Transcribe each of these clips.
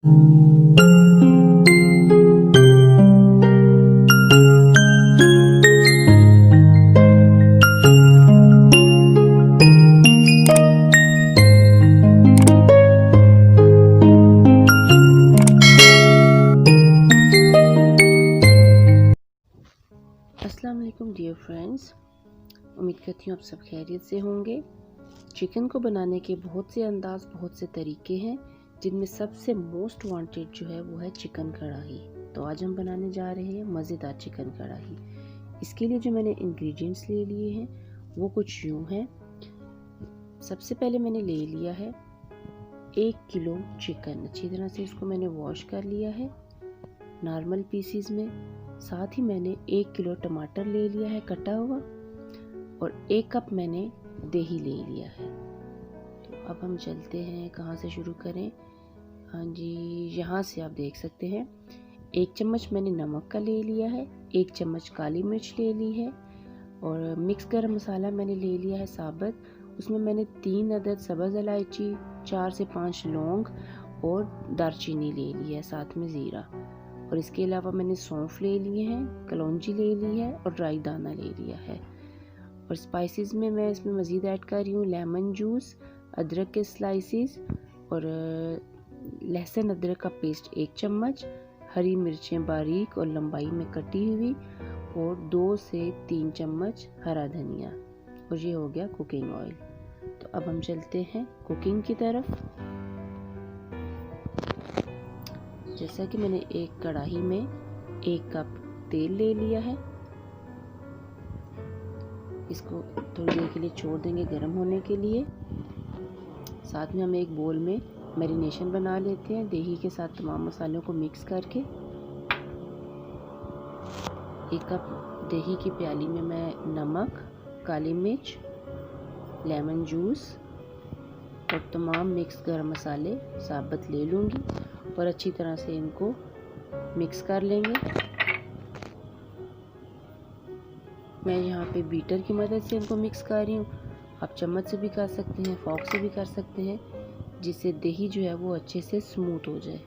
अस्सलाम वालेकुम dear friends, उम्मीद करती हूँ आप सब खैरियत से होंगे। चिकन को बनाने के बहुत से अंदाज़, बहुत से तरीके हैं, जिनमें सबसे मोस्ट वांटेड जो है वो है चिकन कढ़ाई। तो आज हम बनाने जा रहे हैं मज़ेदार चिकन कढ़ाई। इसके लिए जो मैंने इंग्रेडिएंट्स ले लिए हैं वो कुछ यूँ हैं। सबसे पहले मैंने ले लिया है 1 किलो चिकन। अच्छी तरह से इसको मैंने वॉश कर लिया है नॉर्मल पीसीज में। साथ ही मैंने 1 किलो टमाटर ले लिया है कटा हुआ, और 1 कप मैंने दही ले लिया है। तो अब हम चलते हैं, कहाँ से शुरू करें। हाँ जी, यहाँ से आप देख सकते हैं 1 चम्मच मैंने नमक का ले लिया है, 1 चम्मच काली मिर्च ले ली है, और मिक्स गरम मसाला मैंने ले लिया है साबुत। उसमें मैंने 3 अदद सब्ज़ इलायची, 4 से 5 लौंग और दालचीनी ले ली है, साथ में ज़ीरा। और इसके अलावा मैंने सौंफ ले लिए हैं, कलौंजी ले ली है और ड्राई दाना ले लिया है। और स्पाइसेस में मैं इसमें मज़ीद ऐड कर रही हूँ लेमन जूस, अदरक के स्लाइसेस, और लहसुन अदरक का पेस्ट 1 चम्मच, हरी मिर्चें बारीक और लंबाई में कटी हुई, और 2 से 3 चम्मच हरा धनिया। और ये हो गया कुकिंग ऑयल। तो अब हम चलते हैं कुकिंग की तरफ। जैसा कि मैंने एक कढ़ाई में 1 कप तेल ले लिया है, इसको थोड़ी देर के लिए छोड़ देंगे गर्म होने के लिए। साथ में हम एक बोल में मैरिनेशन बना लेते हैं दही के साथ तमाम मसालों को मिक्स करके। 1 कप दही की प्याली में मैं नमक, काली मिर्च, लेमन जूस और तमाम मिक्स गरम मसाले साबुत ले लूँगी और अच्छी तरह से इनको मिक्स कर लेंगे। मैं यहाँ पे बीटर की मदद से इनको मिक्स कर रही हूँ। आप चम्मच से भी कर सकते हैं, फॉर्क से भी कर सकते हैं, जिससे दही जो है वो अच्छे से स्मूथ हो जाए।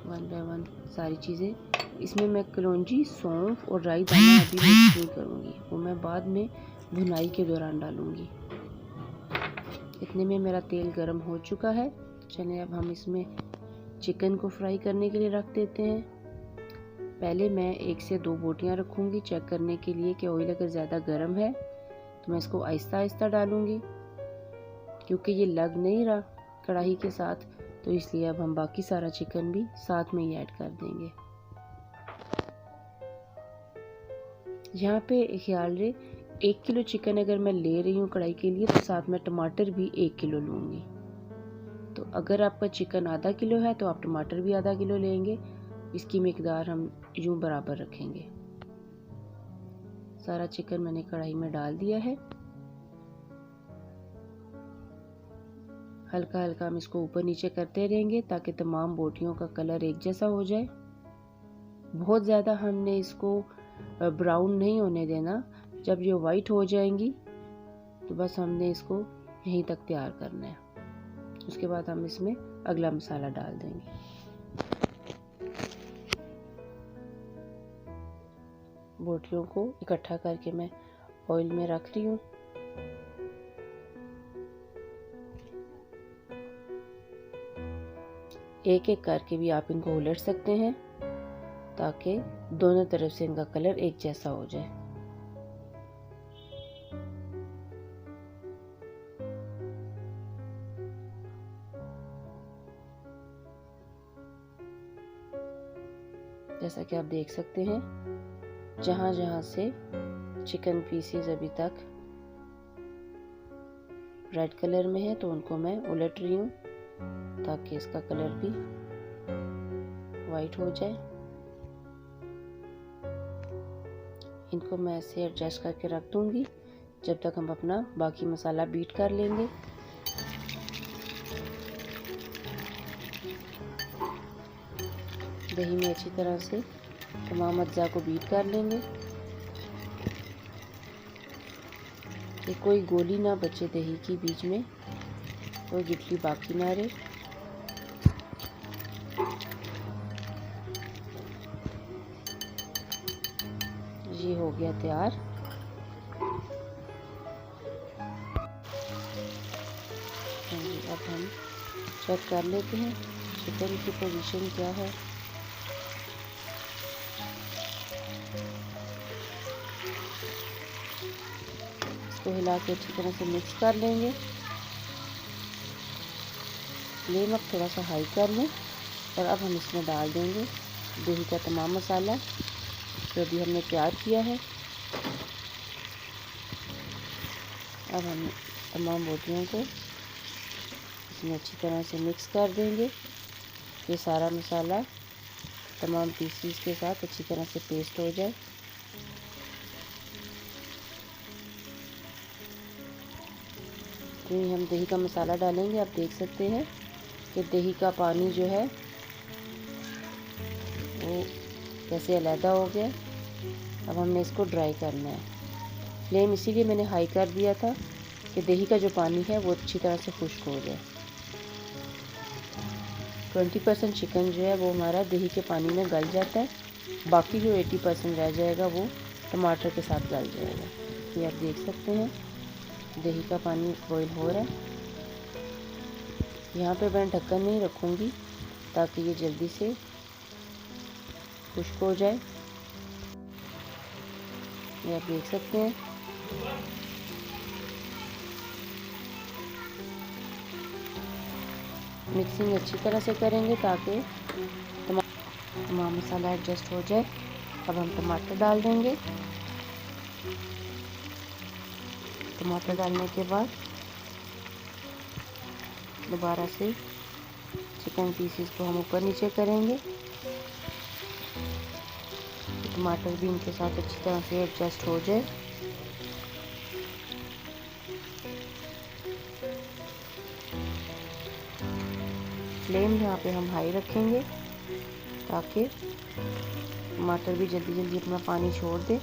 1 बाय 1 सारी चीज़ें। इसमें मैं कलौंजी, सौंफ और राई दाना अभी मिक्स नहीं करूँगी, वो मैं बाद में भुनाई के दौरान डालूँगी। इतने में मेरा तेल गर्म हो चुका है। चलिए अब हम इसमें चिकन को फ्राई करने के लिए रख देते हैं। पहले मैं 1 से 2 बोटियां रखूँगी चेक करने के लिए कि ऑयल अगर ज़्यादा गर्म है तो मैं इसको आहिस्ता आहिस्ता डालूँगी, क्योंकि ये लग नहीं रहा कढ़ाई के साथ, तो इसलिए अब हम बाकी सारा चिकन भी साथ में ही ऐड कर देंगे। यहाँ पे ख्याल रहे 1 किलो चिकन अगर मैं ले रही हूँ कढ़ाई के लिए, तो साथ में टमाटर भी 1 किलो लूँगी। तो अगर आपका चिकन आधा किलो है तो आप टमाटर भी आधा किलो लेंगे। इसकी मिकदार हम यूँ बराबर रखेंगे। सारा चिकन मैंने कढ़ाई में डाल दिया है। हल्का हल्का हम इसको ऊपर नीचे करते रहेंगे ताकि तमाम बोटियों का कलर एक जैसा हो जाए। बहुत ज़्यादा हमने इसको ब्राउन नहीं होने देना। जब ये वाइट हो जाएंगी तो बस हमने इसको यहीं तक तैयार करना है। उसके बाद हम इसमें अगला मसाला डाल देंगे। बोटियों को इकट्ठा करके मैं ऑयल में रख रही हूँ। एक एक करके भी आप इनको उलट सकते हैं ताकि दोनों तरफ से इनका कलर एक जैसा हो जाए। जैसा कि आप देख सकते हैं, जहाँ जहाँ से चिकन पीसेस अभी तक रेड कलर में है तो उनको मैं उलट रही हूँ ताकि इसका कलर भी वाइट हो जाए। इनको मैं ऐसे एडजस्ट करके रख दूँगी जब तक हम अपना बाकी मसाला बीट कर लेंगे। दही में अच्छी तरह से तमाम अज्जा को बीट कर लेंगे कि कोई गोली ना बचे दही की, बीच में कोई गिटली बाकी ना रहे। ये हो गया तैयार। अब हम चेक कर लेते हैं चिकन की पोजीशन क्या है। इसको हिला के अच्छी तरह से मिक्स कर लेंगे। फ्लेम अब थोड़ा सा हाई कर लें और अब हम इसमें डाल देंगे दही का तमाम मसाला जो अभी हमने तैयार किया है। अब हम तमाम बोटियों को इसमें अच्छी तरह से मिक्स कर देंगे। ये सारा मसाला तमाम पीसीस के साथ अच्छी तरह से पेस्ट हो जाए। तो हम दही का मसाला डालेंगे। आप देख सकते हैं कि दही का पानी जो है वो कैसे अलहदा हो गया। अब हमने इसको ड्राई करना है। फ्लेम इसीलिए मैंने हाई कर दिया था कि दही का जो पानी है वो अच्छी तरह से खुश्क हो जाए। 20% चिकन जो है वो हमारा दही के पानी में गल जाता है, बाकी जो 80% रह जाएगा वो टमाटर के साथ गल जाएगा। ये आप देख सकते हैं दही का पानी बॉईल हो रहा है। यहाँ पे मैं ढक्कन नहीं रखूँगी ताकि ये जल्दी से खुश्क हो जाए। ये आप देख सकते हैं। मिक्सिंग अच्छी तरह से करेंगे ताकि तमाम मसाला एडजस्ट हो जाए। अब हम टमाटर डाल देंगे। टमाटर डालने के बाद दोबारा से चिकन पीसेस को हम ऊपर नीचे करेंगे। टमाटर भी इनके साथ अच्छी तरह से एडजस्ट हो जाए। फ्लेम यहाँ पे हम हाई रखेंगे ताकि टमाटर भी जल्दी जल्दी अपना पानी छोड़ दे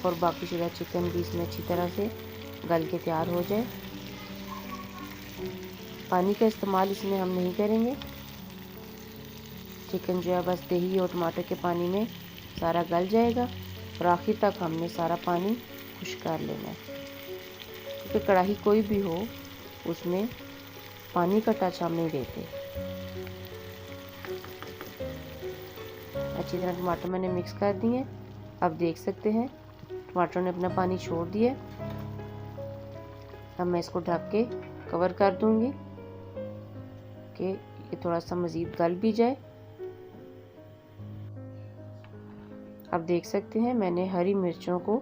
और बाकी शुदा चिकन भी इसमें अच्छी तरह से गल के तैयार हो जाए। पानी का इस्तेमाल इसमें हम नहीं करेंगे। चिकन जो है बस दही और टमाटर के पानी में सारा गल जाएगा और आखिर तक हमने सारा पानी खुश्क कर लेना है। क्योंकि कढ़ाई कोई भी हो उसमें पानी का टच हम नहीं देते। अच्छी तरह टमाटर मैंने मिक्स कर दिए। अब देख सकते हैं टमाटर ने अपना पानी छोड़ दिया। अब मैं इसको ढक के कवर कर दूंगी कि ये थोड़ा सा मज़ीद गल भी जाए। अब देख सकते हैं मैंने हरी मिर्चों को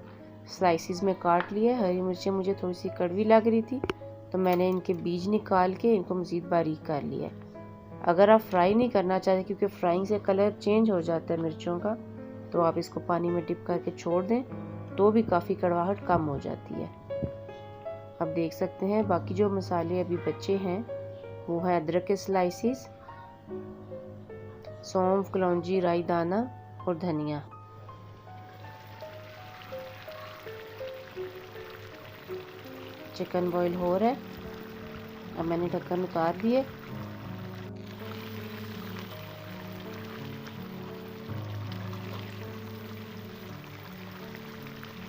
स्लाइसिस में काट लिया। हरी मिर्चें मुझे थोड़ी सी कड़वी लग रही थी तो मैंने इनके बीज निकाल के इनको मज़ीद बारीक कर लिया। अगर आप फ्राई नहीं करना चाहते क्योंकि फ्राइंग से कलर चेंज हो जाता है मिर्चों का, तो आप इसको पानी में डिप करके छोड़ दें तो भी काफ़ी कड़वाहट कम हो जाती है। अब देख सकते हैं बाकी जो मसाले अभी बचे हैं वो है अदरक के स्लाइसिस, सौंफ, कलौंजी, राई दाना और धनिया। चिकन बॉईल हो रहा है। अब मैंने ढक्कन उतार दिए।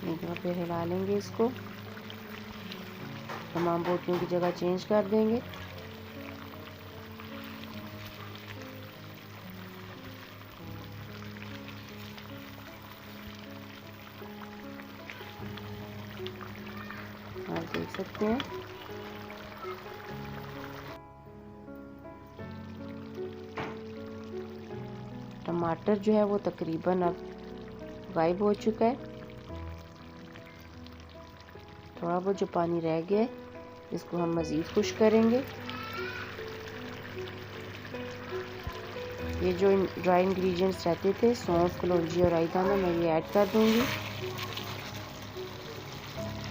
एक बार फिर हिला लेंगे इसको। तमाम बोटियों की जगह चेंज कर देंगे। आप देख सकते हैं टमाटर जो है वो तकरीबन अब गायब हो चुका है। थोड़ा बहुत जो पानी रह गया है इसको हम मज़ीद खुश्क करेंगे। ये जो ड्राई इंग्रेडिएंट्स रहते थे सौंफ, कलौंजी और राई दाना मैं ये ऐड कर दूंगी।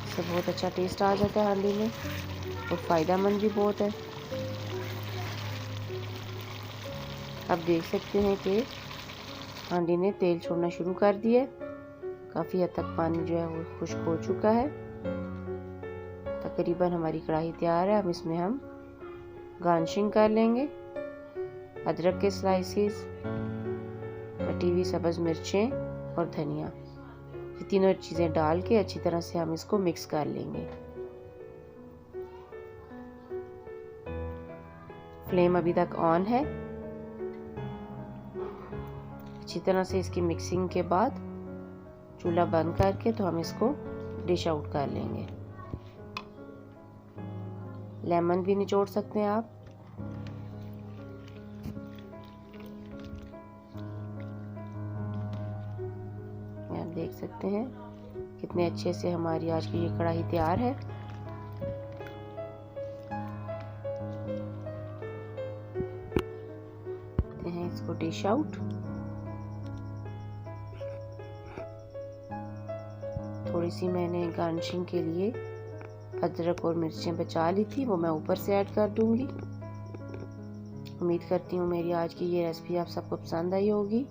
इससे बहुत अच्छा टेस्ट आ जाता है हांडी में और फ़ायदेमंद भी बहुत है। अब देख सकते हैं कि हांडी ने तेल छोड़ना शुरू कर दिया। काफ़ी हद तक पानी जो है वो खुश्क हो चुका है। तकरीबन हमारी कढ़ाई तैयार है। अब इसमें हम गार्निशिंग कर लेंगे। अदरक के स्लाइसेस, कटी हुई सब्ज़ मिर्चें और धनिया, ये तीनों चीज़ें डाल के अच्छी तरह से हम इसको मिक्स कर लेंगे। फ्लेम अभी तक ऑन है। अच्छी तरह से इसकी मिक्सिंग के बाद चूल्हा बंद करके तो हम इसको डिश आउट कर लेंगे। लेमन भी निचोड़ सकते हैं आप। आप देख सकते हैं कितने अच्छे से हमारी आज की ये कढ़ाई तैयार है। करते हैं इसको डिश आउट। थोड़ी सी मैंने गार्निशिंग के लिए अदरक और मिर्चें बचा ली थी, वो मैं ऊपर से ऐड कर दूंगी। उम्मीद करती हूँ मेरी आज की ये रेसिपी आप सबको पसंद आई होगी।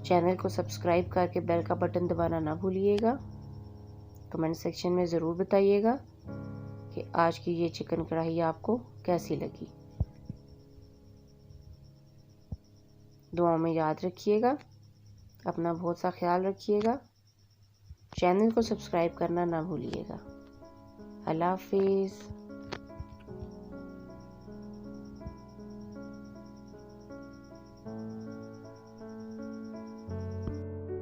चैनल को सब्सक्राइब करके बेल का बटन दबाना ना भूलिएगा। कमेंट सेक्शन में ज़रूर बताइएगा कि आज की ये चिकन कढ़ाई आपको कैसी लगी। दुआओं में याद रखिएगा, अपना बहुत सा ख्याल रखिएगा। चैनल को सब्सक्राइब करना ना भूलिएगा। अल्लाह हाफिज़।